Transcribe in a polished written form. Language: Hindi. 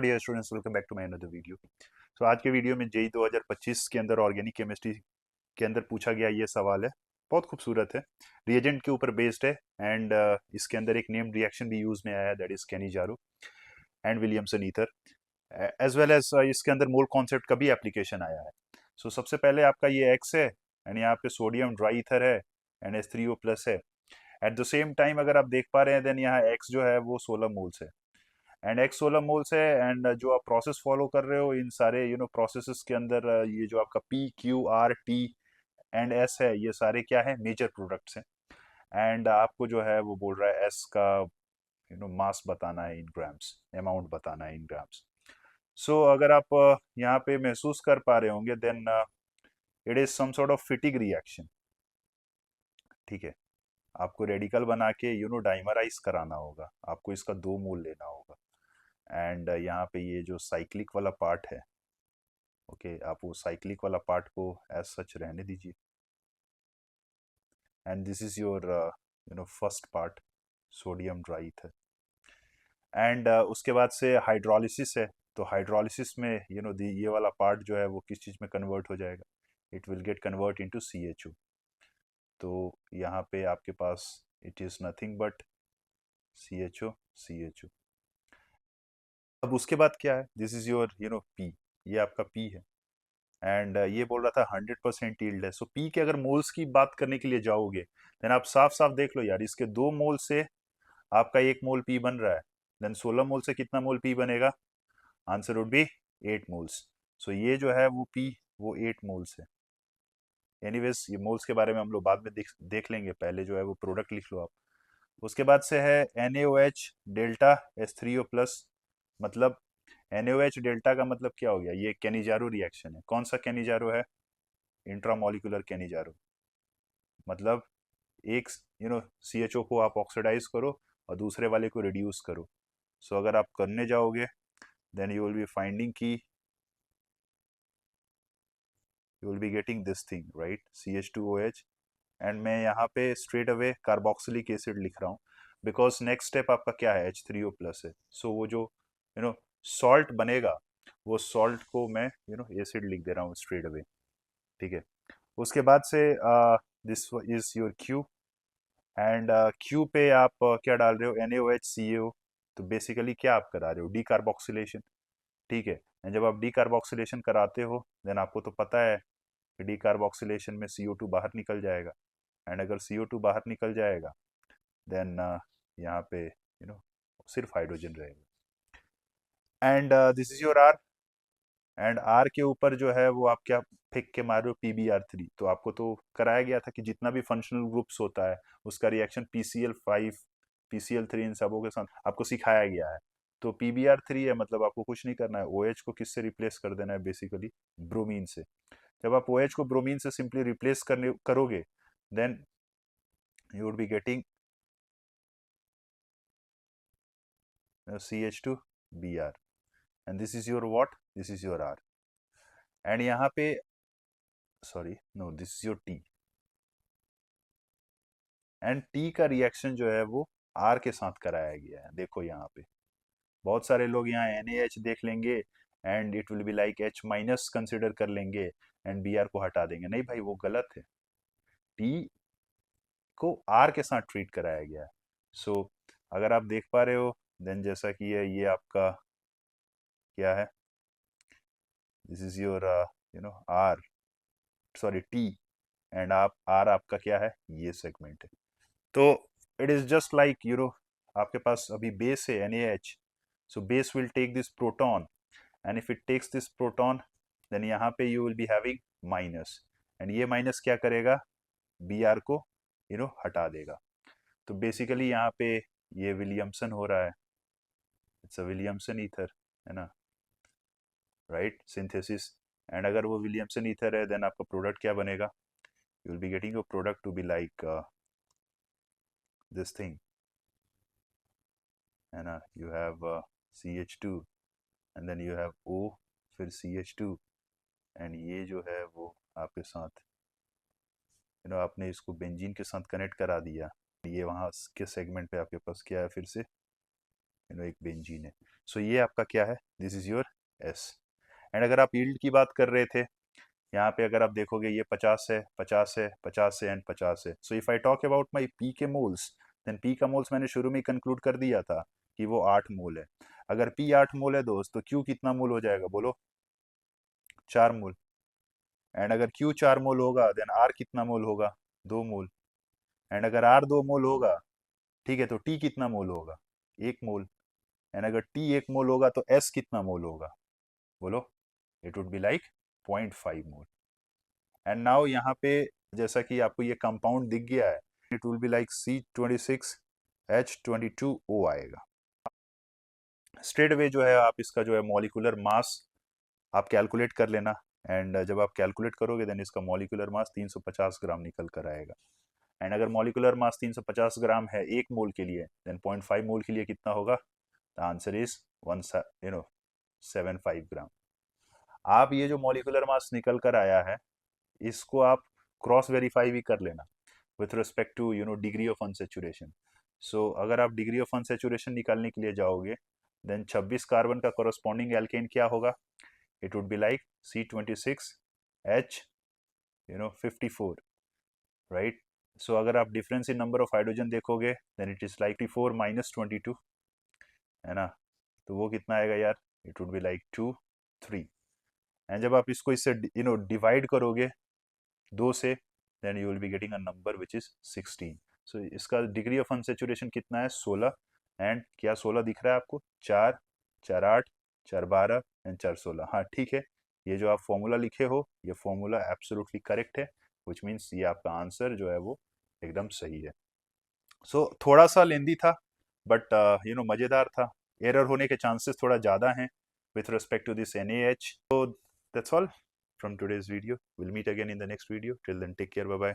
Dear students, welcome back to my another video. So आज के वीडियो में जेई 2025 के अंदर ऑर्गेनिक केमिस्ट्री के अंदर पूछा गया ये सवाल है। बहुत खूबसूरत है, रिएजेंट के ऊपर बेस्ड है एंड इसके अंदर एक नेम्ड रिएक्शन भी यूज में आया है, that is Cannizzaro and Williamson ether, as well as इसके अंदर मोल कॉन्सेप्ट का भी एप्लीकेशन आया है। सो सबसे पहले आपका ये एक्स है एंड यहाँ पे सोडियम ड्राई ईथर है एंड H3O प्लस है। एट द सेम टाइम अगर आप देख पा रहे हैं देन यहाँ एक्स जो है वो 16 मोल्स है एंड एक्स 16 मोल्स है। एंड जो आप प्रोसेस फॉलो कर रहे हो इन सारे प्रोसेसेस के अंदर ये जो आपका P Q R T and S है, ये सारे क्या है, मेजर प्रोडक्ट्स हैं। एंड आपको जो है वो बोल रहा है S का मास बताना है इन ग्राम्स, अमाउंट बताना है इन ग्राम्स। सो अगर आप यहाँ पे महसूस कर पा रहे होंगे then it is some sort of फिटिक रिएक्शन। ठीक है, आपको रेडिकल बना के डाइमराइज कराना होगा, आपको इसका 2 मोल लेना होगा। एंड यहाँ पे ये जो साइक्लिक वाला पार्ट है, ओके, आप वो साइक्लिक वाला पार्ट को एज सच रहने दीजिए। And this is your first part, sodium dry ether. And उसके बाद से हाइड्रोलिसिस है। तो हाइड्रोलिसिस में ये वाला पार्ट जो है वो किस चीज़ में कन्वर्ट हो जाएगा, it will get convert into CHO। तो यहाँ पे आपके पास it is nothing but CHO। अब उसके बाद क्या है, दिस इज योर P, ये आपका P है। एंड ये बोल रहा था 100% यील्ड है। सो पी के अगर मोल्स की बात करने के लिए जाओगे देन आप साफ साफ देख लो यार, इसके 2 मोल से आपका 1 मोल पी बन रहा है। देन 16 मोल से कितना मोल पी बनेगा, आंसर वुड बी 8 मोल्स। सो ये जो है वो पी वो 8 मोल्स है। एनीवेज ये मोल्स के बारे में हम लोग बाद में देख लेंगे, पहले जो है वो प्रोडक्ट लिख लो आप। उसके बाद से है NaOH डेल्टा H3O प्लस। मतलब NaOH डेल्टा का मतलब क्या हो गया, ये केनिजारो रिएक्शन है। कौन सा केनिजारो है, इंट्रामोलिकुलर केनिजारो। मतलब एक CHO को आप ऑक्सीडाइज करो और दूसरे वाले को रिड्यूस करो। सो अगर आप करने जाओगे then you will be finding की you will be getting this thing, right, CH2OH। And मैं यहाँ पे स्ट्रेट अवे कार्बोक्सिलिक एसिड लिख रहा हूँ बिकॉज नेक्स्ट स्टेप आपका क्या है, H3O प्लस है। सो वो जो सॉल्ट बनेगा, वो सॉल्ट को मैं एसिड लिख दे रहा हूँ स्ट्रेट अवे। ठीक है, उसके बाद से this is your Q। And Q पे आप क्या डाल रहे हो, NaOH CaO। तो बेसिकली क्या आप करा रहे हो, डी कार्बोक्सिलेशन। ठीक है, एंड जब आप डी कार्बोक्सिलेशन कराते हो देन आपको तो पता है कि डी कार्बोक्सिलेशन में CO2 बाहर निकल जाएगा। एंड अगर CO2 बाहर निकल जाएगा देन यहाँ पे सिर्फ हाइड्रोजन रहेगा। And this is your R। And R के ऊपर जो है वो आप क्या फेंक के मार रहे हो, PbR3। तो आपको तो कराया गया था कि जितना भी फंक्शनल ग्रुप्स होता है उसका रिएक्शन PCl5 PCl3 इन सबों के साथ आपको सिखाया गया है। तो PbR3 है, मतलब आपको कुछ नहीं करना है, OH को किससे रिप्लेस कर देना है, बेसिकली ब्रोमीन से। जब आप OH को ब्रोमीन से सिंपली रिप्लेस करने करोगे then you would be getting CH2Br and this is your what, this is your R। And यहाँ पे sorry no, this is your T। And T का रिएक्शन जो है वो आर के साथ कराया गया है। देखो यहाँ पे बहुत सारे लोग यहाँ NaH देख लेंगे and it will be like H- consider कर लेंगे एंड Br को हटा देंगे। नहीं भाई, वो गलत है, टी को आर के साथ ट्रीट कराया गया है। सो अगर आप देख पा रहे हो देन जैसा कि ये आपका क्या है, this is your R, sorry T. And आप आर आपका क्या है, ये सेगमेंट है। तो इट इज जस्ट लाइक आपके पास अभी बेस है NaH। so base will take this proton and if it takes this proton then यहाँ पे you will be having minus and ये minus क्या करेगा, Br को हटा देगा। तो बेसिकली यहाँ पे ये विलियमसन हो रहा है, इट्स अ विलियमसन ईथर, है ना, राइट, सिंथेसिस। एंड अगर वो विलियमसन ईथर है देन आपका प्रोडक्ट क्या बनेगा, you will be getting your product to be like this thing, है ना, you have CH2 and then you have O, फिर CH2। एंड ये जो है वो आपके साथ आपने इसको बेंजीन के साथ कनेक्ट करा दिया। ये वहाँ के सेगमेंट पे आपके पास क्या है, फिर से एक बेंजीन है। सो ये आपका क्या है, this is your S. And अगर आप यील्ड की बात कर रहे थे, यहाँ पे अगर आप देखोगे ये 50 है, 50 है, 50 है एंड 50 है। So if I talk about my P के मोल्स, देन पी का मोल्स मैंने शुरू में ही कंक्लूड कर दिया था कि वो 8 मोल है। अगर पी 8 मोल है दोस्त, तो क्यू कितना मोल हो जाएगा बोलो? 4 मोल। एंड अगर क्यू 4 मोल होगा, देन आर कितना मोल होगा? 2 मोल। एंड अगर आर 2 मोल होगा, ठीक है, तो टी कितना मोल होगा? 1 मोल। एंड अगर टी 1 मोल होगा तो एस कितना मोल होगा बोलो? It would be like 0.5 mole. And now यहाँ पे जैसा कि आपको ये कंपाउंड दिख गया है, it will be like C26H22O आएगा। स्ट्रेट अवे जो है आप इसका जो है मॉलिक्यूलर मास आप कैलकुलेट कर लेना। एंड जब आप कैलकुलेट करोगे देन इसका मॉलिक्यूलर मास 350 ग्राम निकल कर आएगा। एंड अगर मॉलिक्यूलर मास 350 ग्राम है 1 मोल के लिए, देन 0.5 मोल के लिए कितना होगा? द आंसर इज 175 ग्राम। आप ये जो मॉलिक्यूलर मास निकल कर आया है, इसको आप क्रॉस वेरीफाई भी कर लेना with respect to degree of unsaturation. So अगर आप डिग्री ऑफ अनसेचुरेशन निकालने के लिए जाओगे, देन 26 कार्बन का कॉरस्पॉन्डिंग एल्केन क्या होगा? It would be like C26H 54, राइट? सो अगर आप difference in number of hydrogen देखोगे, then it is like 54 minus 22, है ना? तो वो कितना आएगा यार? It would be like 2 3। And जब आप इसको इससे डिवाइड करोगे 2 से, then you will be getting a number which is 16। So इसका डिग्री ऑफ अनसेचुरेशन कितना है? 16। एंड क्या 16 दिख रहा है आपको? 4 4 8 4 12 एंड 4 16। हाँ ठीक है, ये जो आप फॉर्मूला लिखे हो, ये फॉर्मूला एब्सोल्युटली करेक्ट है, विच मीन्स ये आपका आंसर जो है वो एकदम सही है। सो थोड़ा सा लेंदी था, बट मज़ेदार था। एरर होने के चांसेस थोड़ा ज़्यादा हैं with respect to this NaH. So that's all from today's video. We'll meet again in the next video. Till then, take care. Bye bye.